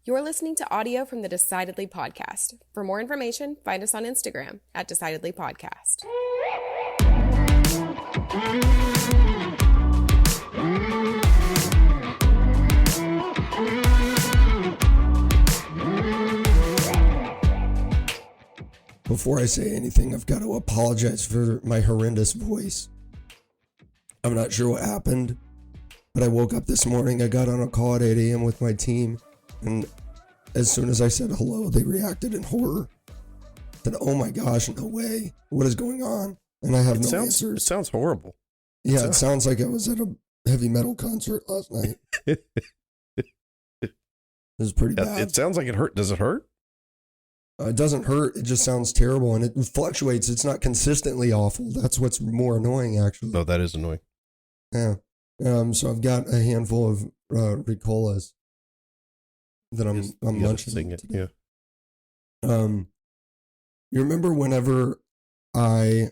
You're listening to audio from the Decidedly podcast. For more information, find us on Instagram at Decidedly Podcast. Before I say anything, I've got to apologize for my horrendous voice. I'm not sure what happened, but I woke up this morning. I got on a call at 8 a.m. with my team, and as soon as I said hello, they reacted in horror. Said, "Oh my gosh, no way. What is going on?" And I have answers. It sounds horrible. Yeah, it sounds like I was at a heavy metal concert last night. It was pretty bad. It sounds like it hurt. Does it hurt? It doesn't hurt. It just sounds terrible, and it fluctuates. It's not consistently awful. That's what's more annoying, actually. No, that is annoying. Yeah. So I've got a handful of Ricolas that I'm munching. Yeah. You remember whenever I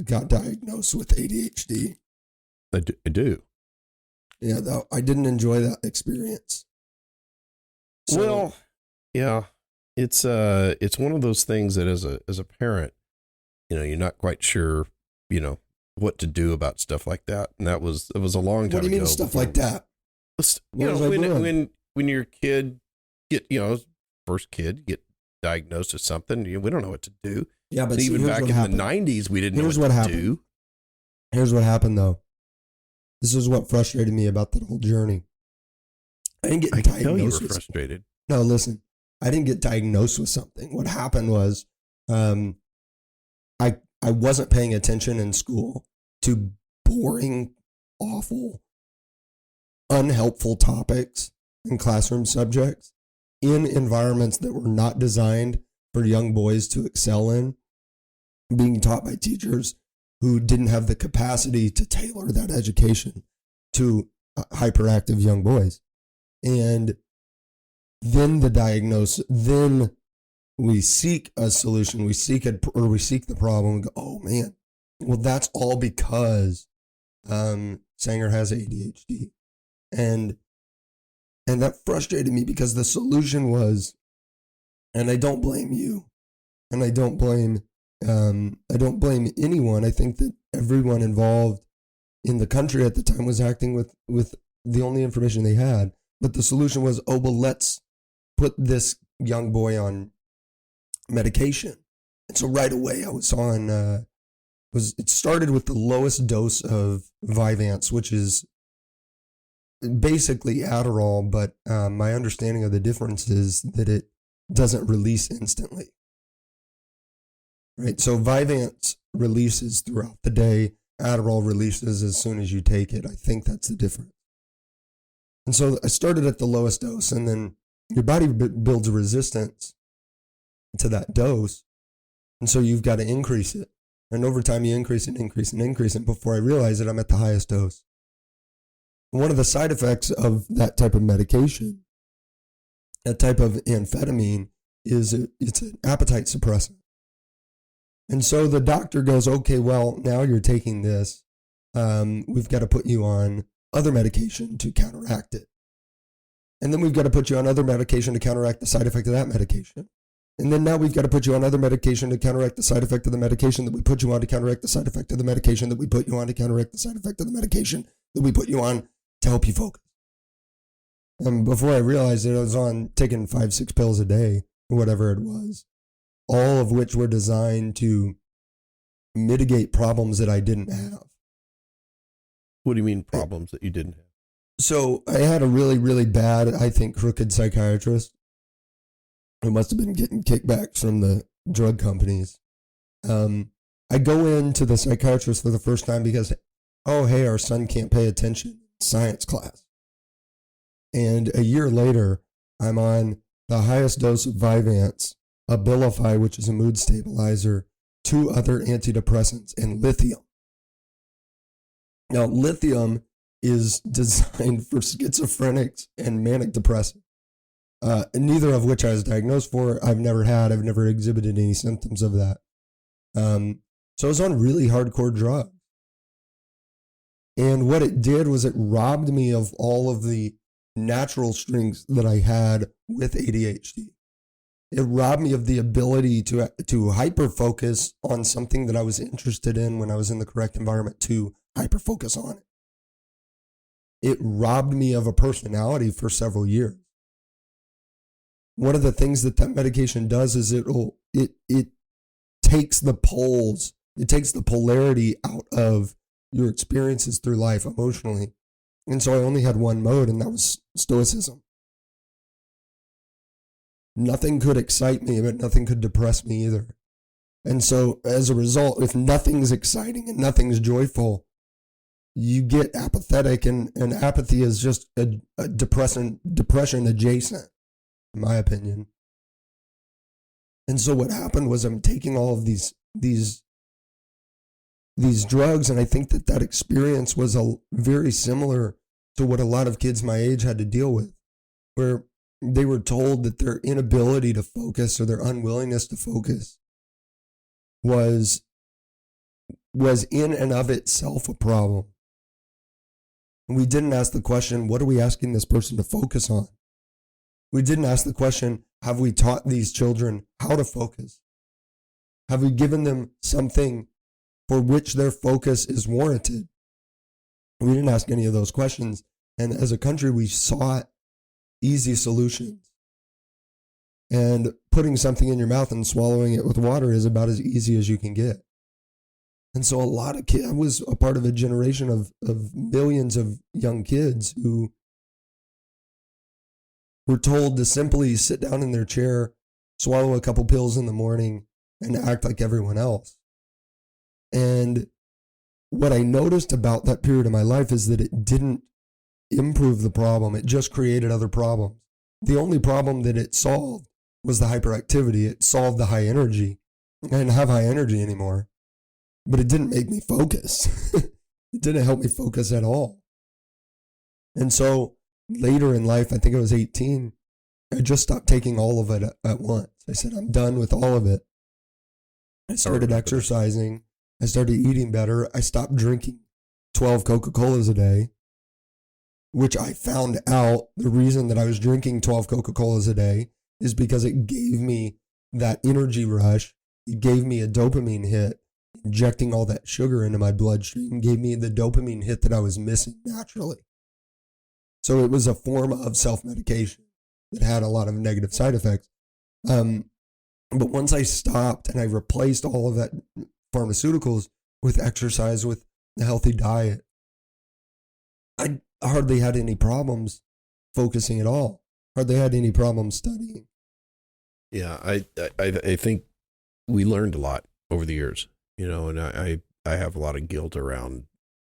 got diagnosed with ADHD? I do. Yeah, I didn't enjoy that experience. So, well, yeah. It's one of those things that as a parent, you're not quite sure, what to do about stuff like that. And it was a long time ago. What do you mean stuff like that? When your kid first kid get diagnosed with something, we don't know what to do. Yeah, but even back in the 90s, we didn't know what to do. Here's what happened though. This is what frustrated me about that whole journey. I didn't get diagnosed. I can tell you were frustrated. No, listen. I didn't get diagnosed with something. What happened was, I wasn't paying attention in school to boring, awful, unhelpful topics and classroom subjects in environments that were not designed for young boys to excel in, being taught by teachers who didn't have the capacity to tailor that education to hyperactive young boys. And then then we seek a solution, we seek the problem and go, oh man, well, that's all because Sanger has ADHD. And that frustrated me because the solution was, and I don't blame you, and I don't blame anyone. I think that everyone involved in the country at the time was acting with the only information they had. But the solution was, oh, well, let's put this young boy on medication. And so right away I was on, it started with the lowest dose of Vyvanse, which is basically Adderall, but my understanding of the difference is that it doesn't release instantly. Right? So Vyvanse releases throughout the day. Adderall releases as soon as you take it. I think that's the difference. And so I started at the lowest dose, and then your body builds a resistance to that dose. And so you've got to increase it. And over time, you increase it before I realize that I'm at the highest dose. And one of the side effects of that type of medication, that type of amphetamine, is it's an appetite suppressant. And so the doctor goes, okay, well, now you're taking this. We've got to put you on other medication to counteract it. And then we've got to put you on other medication to counteract the side effect of that medication. And then now we've got to put you on other medication to counteract the side effect of the medication that we put you on to counteract the side effect of the medication that we put you on to counteract the side effect of the medication that we put you on to help you focus. And before I realized it, I was on taking 5-6 pills a day, or whatever it was, all of which were designed to mitigate problems that I didn't have. What do you mean problems that you didn't have? So I had a really, really bad, I think, crooked psychiatrist who must have been getting kickbacks from the drug companies. I go into the psychiatrist for the first time because, oh, hey, our son can't pay attention in science class. And a year later, I'm on the highest dose of Vyvanse, Abilify, which is a mood stabilizer, 2 other antidepressants, and lithium. Now, lithium is designed for schizophrenics and manic depressive, neither of which I was diagnosed for. I've never exhibited any symptoms of that. So I was on really hardcore drugs. And what it did was it robbed me of all of the natural strengths that I had with ADHD. It robbed me of the ability to hyper focus on something that I was interested in when I was in the correct environment to hyper focus on it. It robbed me of a personality for several years. One of the things that medication does is it takes the poles, it takes the polarity out of your experiences through life emotionally. And so I only had one mode, and that was stoicism. Nothing could excite me, but nothing could depress me either. And so as a result, if nothing's exciting and nothing's joyful, you get apathetic, and apathy is just a depression adjacent, in my opinion. And so what happened was I'm taking all of these drugs, and I think that experience was very similar to what a lot of kids my age had to deal with, where they were told that their inability to focus or their unwillingness to focus was in and of itself a problem. And we didn't ask the question, what are we asking this person to focus on? We didn't ask the question, have we taught these children how to focus? Have we given them something for which their focus is warranted? We didn't ask any of those questions. And as a country, we sought easy solutions. And putting something in your mouth and swallowing it with water is about as easy as you can get. And so a lot of kids, I was a part of a generation of millions of young kids who were told to simply sit down in their chair, swallow a couple pills in the morning, and act like everyone else. And what I noticed about that period of my life is that it didn't improve the problem. It just created other problems. The only problem that it solved was the hyperactivity. It solved the high energy. I didn't have high energy anymore, but it didn't make me focus. It didn't help me focus at all. And so later in life, I think I was 18, I just stopped taking all of it at once. I said, I'm done with all of it. I started exercising. I started eating better. I stopped drinking 12 Coca-Colas a day, which I found out the reason that I was drinking 12 Coca-Colas a day is because it gave me that energy rush. It gave me a dopamine hit. Injecting all that sugar into my bloodstream gave me the dopamine hit that I was missing naturally. So it was a form of self-medication that had a lot of negative side effects. But once I stopped and I replaced all of that pharmaceuticals with exercise, with a healthy diet, I hardly had any problems focusing at all. Hardly had any problems studying. Yeah, I think we learned a lot over the years, and I have a lot of guilt around,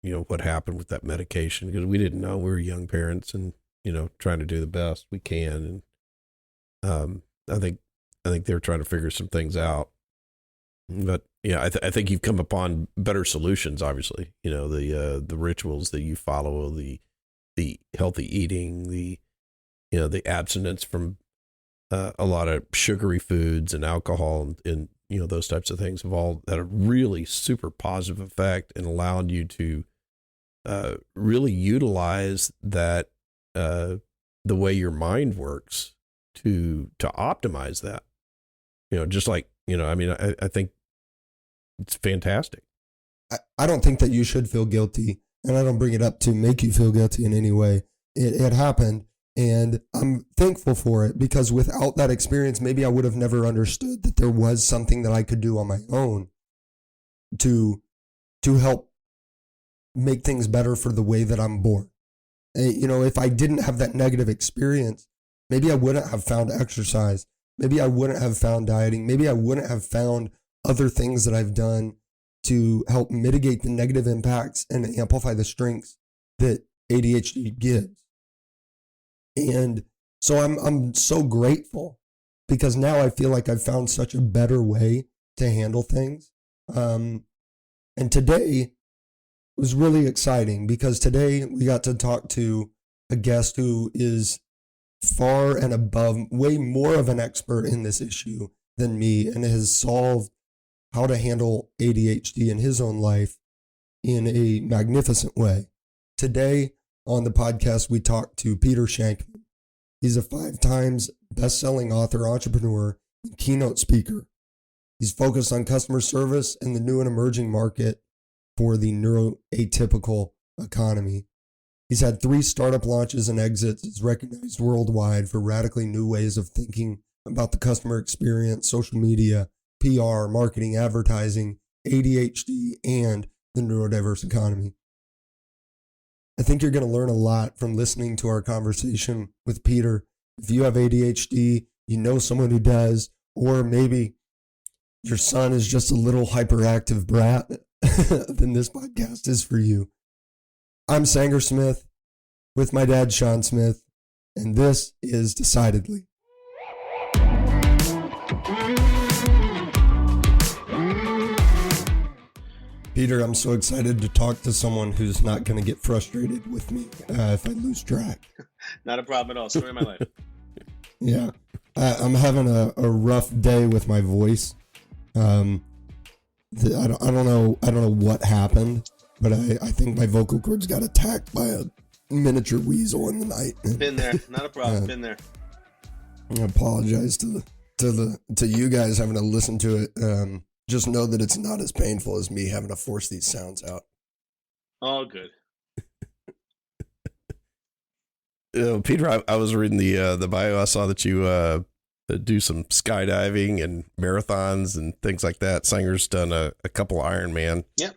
what happened with that medication, because we didn't know. We were young parents and, trying to do the best we can. And I think they're trying to figure some things out. But yeah, I think you've come upon better solutions, obviously, the rituals that you follow, the healthy eating, the abstinence from a lot of sugary foods and alcohol and those types of things have all had a really super positive effect and allowed you to really utilize that the way your mind works to optimize that. Just like, I think it's fantastic. I don't think that you should feel guilty, and I don't bring it up to make you feel guilty in any way. It happened, and I'm thankful for it, because without that experience, maybe I would have never understood that there was something that I could do on my own to help make things better for the way that I'm born. If I didn't have that negative experience, maybe I wouldn't have found exercise. Maybe I wouldn't have found dieting. Maybe I wouldn't have found other things that I've done to help mitigate the negative impacts and amplify the strengths that ADHD gives. And so I'm so grateful, because now I feel like I've found such a better way to handle things. And today was really exciting, because today we got to talk to a guest who is far and above, way more of an expert in this issue than me, and has solved how to handle ADHD in his own life in a magnificent way. Today, On the podcast, we talked to Peter Shankman. He's a 5 times best-selling author, entrepreneur, and keynote speaker. He's focused on customer service and the new and emerging market for the neuroatypical economy. He's had 3 startup launches and exits. Is recognized worldwide for radically new ways of thinking about the customer experience, social media, PR, marketing, advertising, ADHD, and the neurodiverse economy. I think you're going to learn a lot from listening to our conversation with Peter. If you have ADHD, you know someone who does, or maybe your son is just a little hyperactive brat, then this podcast is for you. I'm Sanger Smith with my dad, Sean Smith, and this is Decidedly. Peter, I'm so excited to talk to someone who's not going to get frustrated with me if I lose track. Not a problem at all. Story of my life. Yeah. I'm having a rough day with my voice. I don't know what happened, but I think my vocal cords got attacked by a miniature weasel in the night. Been there. Not a problem. Been there. I apologize to you guys having to listen to it. Just know that it's not as painful as me having to force these sounds out. All good. Peter, I was reading the bio. I saw that you do some skydiving and marathons and things like that. Sanger's done a couple Ironman. Yep.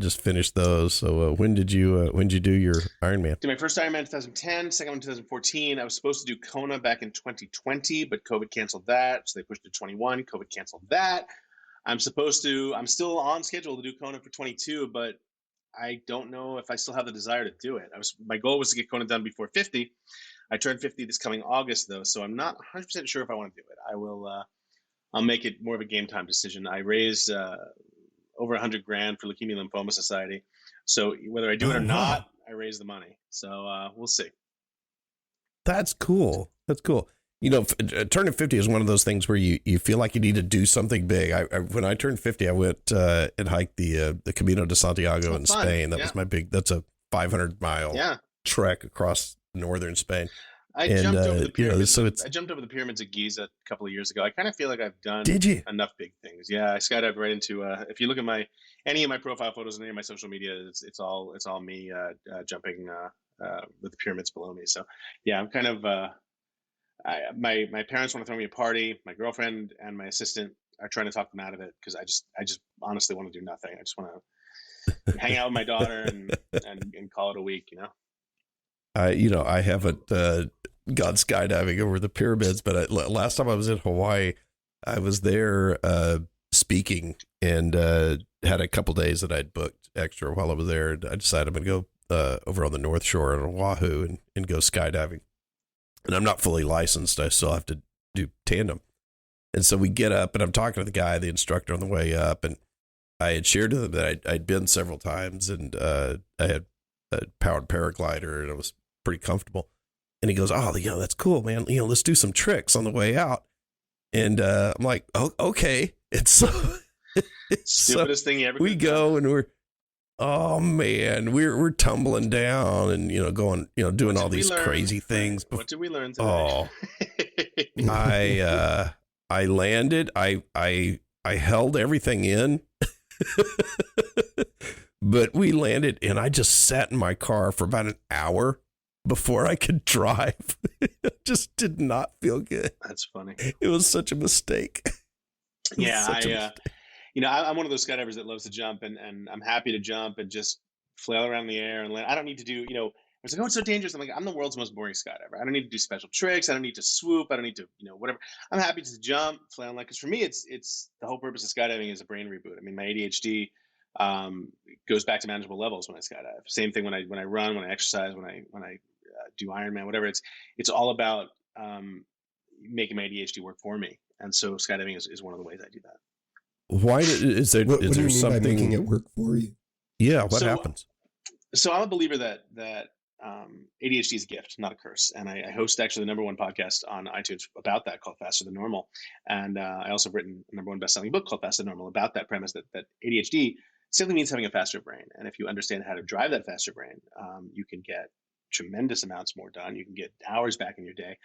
Just finished those. So when did you do your Ironman? Did my first Ironman in 2010, second one in 2014. I was supposed to do Kona back in 2020, but COVID canceled that. So they pushed it to 21. COVID canceled that. I'm still on schedule to do Kona for 22, but I don't know if I still have the desire to do it. My goal was to get Kona done before 50. I turned 50 this coming August though, so I'm not 100% sure if I want to do it. I'll make it more of a game time decision. I raised over $100,000 for Leukemia Lymphoma Society. So whether I do it or not, I raise the money. So we'll see. That's cool. That's cool. You know, turning 50 is one of those things where you feel like you need to do something big. When I turned 50, I went and hiked the Camino de Santiago in Spain. That was my that's a 500-mile trek across northern Spain. I jumped over the pyramids. I jumped over the pyramids of Giza a couple of years ago. I kind of feel like I've done enough big things. Yeah, I skydived right into. If you look at any of my profile photos and any of my social media, it's all me jumping with the pyramids below me. So yeah, I'm kind of. My parents want to throw me a party. My girlfriend and my assistant are trying to talk them out of it because I just honestly want to do nothing. I just want to hang out with my daughter and call it a week. You know. I haven't gone skydiving over the pyramids, but last time I was in Hawaii, I was there speaking and had a couple days that I'd booked extra while I was there. And I decided I'm going to go over on the North Shore in Oahu and go skydiving. And I'm not fully licensed. I still have to do tandem. And so we get up and I'm talking to the instructor on the way up. And I had shared with him that I'd been several times and I had a powered paraglider and I was pretty comfortable. And he goes, "Oh, that's cool, man. Let's do some tricks on the way out." And I'm like, "Oh, okay." And so stupidest thing you ever. We go and we're tumbling down and going, doing all these crazy things. What did we learn today? I landed. I held everything in. But we landed and I just sat in my car for about an hour before I could drive. It just did not feel good. That's funny. It was such a mistake. Yeah, I'm one of those skydivers that loves to jump and I'm happy to jump and just flail around in the air and land. I don't need to do, I was like, "Oh, it's so dangerous." I'm like, I'm the world's most boring skydiver. I don't need to do special tricks. I don't need to swoop. I don't need to, whatever. I'm happy to jump, flail, and because for me, it's the whole purpose of skydiving is a brain reboot. I mean, my ADHD goes back to manageable levels when I skydive. Same thing when I run, when I exercise, when I do Ironman, whatever. It's all about making my ADHD work for me. And so skydiving is one of the ways I do that. Why is there? What do you mean something by making it work for you? Yeah, what happens? So I'm a believer that ADHD is a gift, not a curse. And I host actually the #1 podcast on iTunes about that called Faster Than Normal. And I also have written a #1 best-selling book called Faster Than Normal about that premise that ADHD simply means having a faster brain. And if you understand how to drive that faster brain, you can get tremendous amounts more done. You can get hours back in your day.